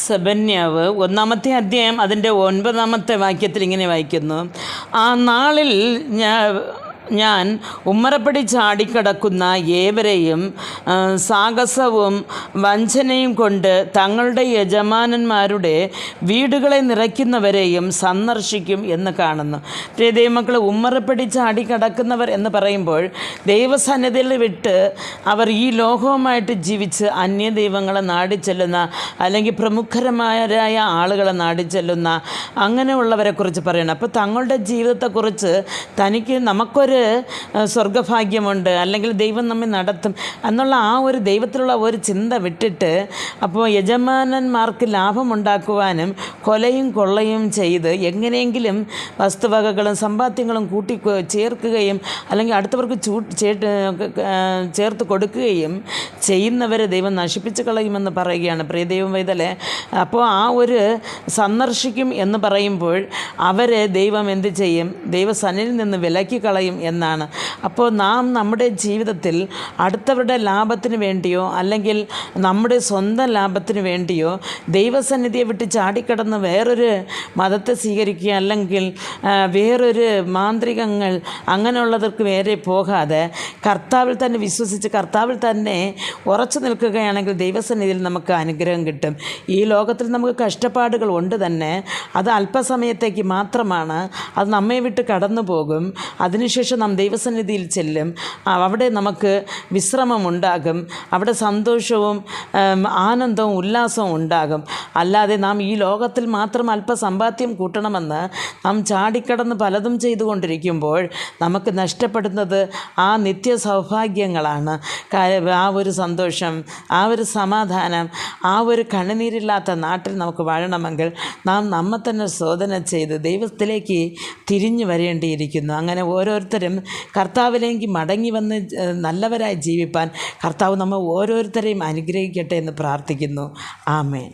സെബന്യാവ് 1-ാമത്തെ അധ്യായം അതിൻ്റെ 9-ാമത്തെ വാക്യത്തിൽ ഇങ്ങനെ വായിക്കുന്നു. ആ നാളിൽ ഞാൻ ഉമ്മറപ്പടി ചാടിക്കടക്കുന്ന ഏവരെയും സാഹസവും വഞ്ചനയും കൊണ്ട് തങ്ങളുടെ യജമാനന്മാരുടെ വീടുകളെ നിറയ്ക്കുന്നവരെയും സന്ദർശിക്കും എന്ന് കാണുന്നു. ദൈവമക്കൾ, ഉമ്മറപ്പടി ചാടിക്കടക്കുന്നവർ എന്ന് പറയുമ്പോൾ ദൈവസന്നിധിയിൽ വിട്ട് അവർ ഈ ലോകവുമായിട്ട് ജീവിച്ച് അന്യദൈവങ്ങളെ നാടിച്ചെല്ലുന്ന അല്ലെങ്കിൽ പ്രമുഖരമാരായ ആളുകളെ നാടിച്ചെല്ലുന്ന അങ്ങനെയുള്ളവരെക്കുറിച്ച് പറയണം. അപ്പോൾ തങ്ങളുടെ ജീവിതത്തെക്കുറിച്ച് നമുക്കൊരു സ്വർഗഭാഗ്യമുണ്ട്, അല്ലെങ്കിൽ ദൈവം നമ്മെ നടത്തും എന്നുള്ള ആ ഒരു ദൈവത്തിലുള്ള ഒരു ചിന്ത വിട്ടിട്ട് അപ്പോൾ യജമാനന്മാർക്ക് ലാഭമുണ്ടാക്കുവാനും കൊലയും കൊള്ളയും ചെയ്ത് എങ്ങനെയെങ്കിലും വസ്തുവകകളും സമ്പാദ്യങ്ങളും കൂട്ടി ചേർക്കുകയും അല്ലെങ്കിൽ അടുത്തവർക്ക് ചേർത്ത് കൊടുക്കുകയും ചെയ്യുന്നവരെ ദൈവം നശിപ്പിച്ച് കളയുമെന്ന് പറയുകയാണ്. പ്രിയ ദൈവം വൈതലേ, അപ്പോൾ ആ ഒരു സന്ദർശിക്കും എന്ന് പറയുമ്പോൾ അവരെ ദൈവം എന്ത് ചെയ്യും? ദൈവസന്നിധിയിൽ നിന്ന് വിലക്കി കളയും എന്നാണ്. അപ്പോൾ നാം നമ്മുടെ ജീവിതത്തിൽ അടുത്തവരുടെ ലാഭത്തിന് വേണ്ടിയോ അല്ലെങ്കിൽ നമ്മുടെ സ്വന്തം ലാഭത്തിന് വേണ്ടിയോ ദൈവസന്നിധിയെ വിട്ട് ചാടിക്കടന്ന് വേറൊരു മതത്തെ സ്വീകരിക്കുക അല്ലെങ്കിൽ വേറൊരു മാന്ത്രികങ്ങൾ അങ്ങനെയുള്ളവർക്ക് വേറെ പോകാതെ കർത്താവിൽ തന്നെ വിശ്വസിച്ച് കർത്താവിൽ തന്നെ ഉറച്ചു നിൽക്കുകയാണെങ്കിൽ ദൈവസന്നിധിയിൽ നമുക്ക് അനുഗ്രഹം കിട്ടും. ഈ ലോകത്തിൽ നമുക്ക് കഷ്ടപ്പാടുകൾ ഉണ്ട് തന്നെ, അത് അല്പസമയത്തേക്ക് മാത്രമാണ്. അത് നമ്മെ വിട്ട് കടന്നു പോകും. അതിനുശേഷം നാം ദൈവസന്നിധിയിൽ ചെല്ലും. അവിടെ നമുക്ക് വിശ്രമമുണ്ടാകും. അവിടെ സന്തോഷവും ആനന്ദവും ഉല്ലാസവും ഉണ്ടാകും. അല്ലാതെ നാം ഈ ലോകത്തിൽ മാത്രം അല്പസമ്പാദ്യം കൂട്ടണമെന്ന് നാം ചാടിക്കടന്ന് പലതും ചെയ്തുകൊണ്ടിരിക്കുമ്പോൾ നമുക്ക് നഷ്ടപ്പെടുന്നത് ആ നിത്യ സൗഭാഗ്യങ്ങളാണ്. ആ ഒരു സന്തോഷം, ആ ഒരു സമാധാനം, ആ ഒരു കണ്ണുനീരില്ലാത്ത നാട്ടിൽ നമുക്ക് വാഴണമെങ്കിൽ നാം നമ്മെ തന്നെ ശോധന ചെയ്ത് ദൈവത്തിലേക്ക് തിരിഞ്ഞു വരേണ്ടിയിരിക്കുന്നു. അങ്ങനെ ഓരോരുത്തരും കർത്താവിലേക്ക് മടങ്ങി വന്ന് നല്ലവരായി ജീവിപ്പാൻ കർത്താവ് നമ്മെ ഓരോരുത്തരെയും അനുഗ്രഹിക്കട്ടെ എന്ന് പ്രാർത്ഥിക്കുന്നു. ആമേൻ.